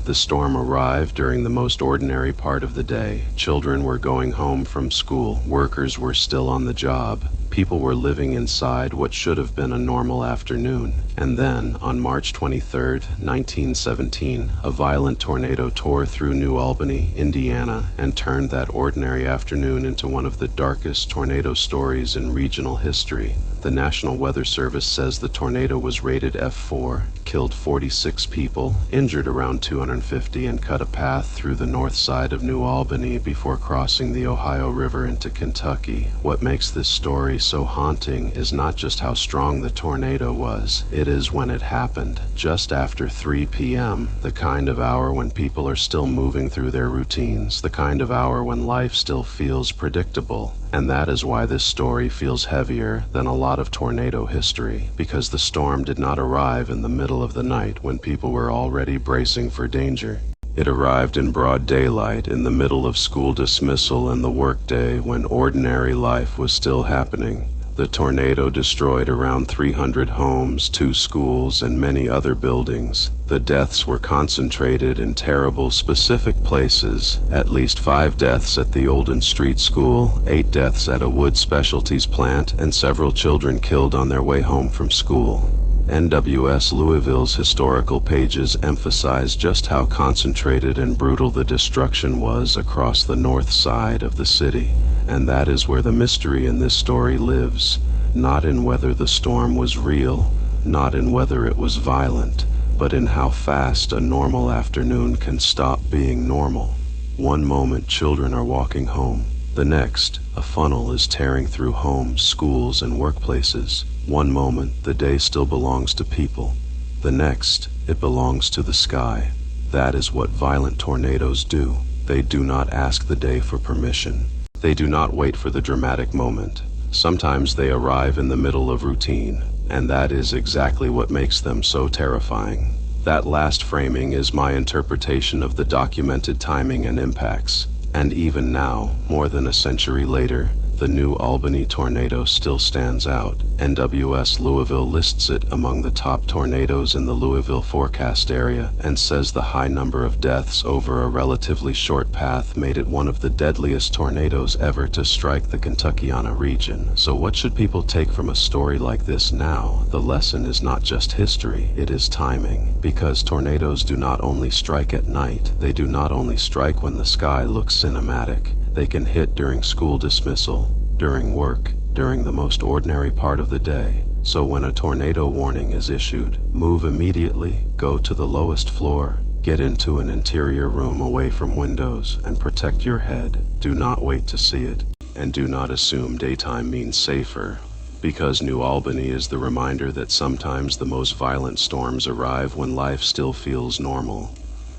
The storm arrived during the most ordinary part of the day. Children were going home from school. Workers were still on the job. People were living inside what should have been a normal afternoon. And then, on March 23, 1917, a violent tornado tore through New Albany, Indiana, and turned that ordinary afternoon into one of the darkest tornado stories in regional history. The National Weather Service says the tornado was rated F4, killed 46 people, injured around 250, and cut a path through the north side of New Albany before crossing the Ohio River into Kentucky. What makes this story so haunting is not just how strong the tornado was, it is when it happened, just after 3 p.m., the kind of hour when people are still moving through their routines, the kind of hour when life still feels predictable. And that is why this story feels heavier than a lot of tornado history, because the storm did not arrive in the middle of the night when people were already bracing for danger. It arrived in broad daylight, in the middle of school dismissal and the workday, when ordinary life was still happening. The tornado destroyed around 300 homes, 2 schools, and many other buildings. The deaths were concentrated in terrible, specific places. At least 5 deaths at the Olden Street School, 8 deaths at a wood specialties plant, and several children killed on their way home from school. NWS Louisville's historical pages emphasize just how concentrated and brutal the destruction was across the north side of the city. And that is where the mystery in this story lives, not in whether the storm was real, not in whether it was violent, but in how fast a normal afternoon can stop being normal. One moment children are walking home, the next, a funnel is tearing through homes, schools, and workplaces. One moment, the day still belongs to people. The next, it belongs to the sky. That is what violent tornadoes do. They do not ask the day for permission. They do not wait for the dramatic moment. Sometimes they arrive in the middle of routine, and that is exactly what makes them so terrifying. That last framing is my interpretation of the documented timing and impacts. And even now, more than a century later, the New Albany tornado still stands out. NWS Louisville lists it among the top tornadoes in the Louisville forecast area and says the high number of deaths over a relatively short path made it one of the deadliest tornadoes ever to strike the Kentuckiana region. So what should people take from a story like this now? The lesson is not just history, it is timing. Because tornadoes do not only strike at night, they do not only strike when the sky looks cinematic. They can hit during school dismissal, during work, during the most ordinary part of the day. So when a tornado warning is issued, move immediately, go to the lowest floor, get into an interior room away from windows, and protect your head. Do not wait to see it, and do not assume daytime means safer, because New Albany is the reminder that sometimes the most violent storms arrive when life still feels normal.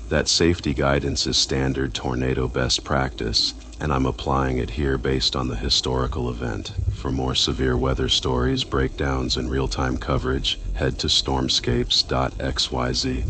That safety guidance is standard tornado best practice, and I'm applying it here based on the historical event. For more severe weather stories, breakdowns, and real-time coverage, head to StormScapes.xyz.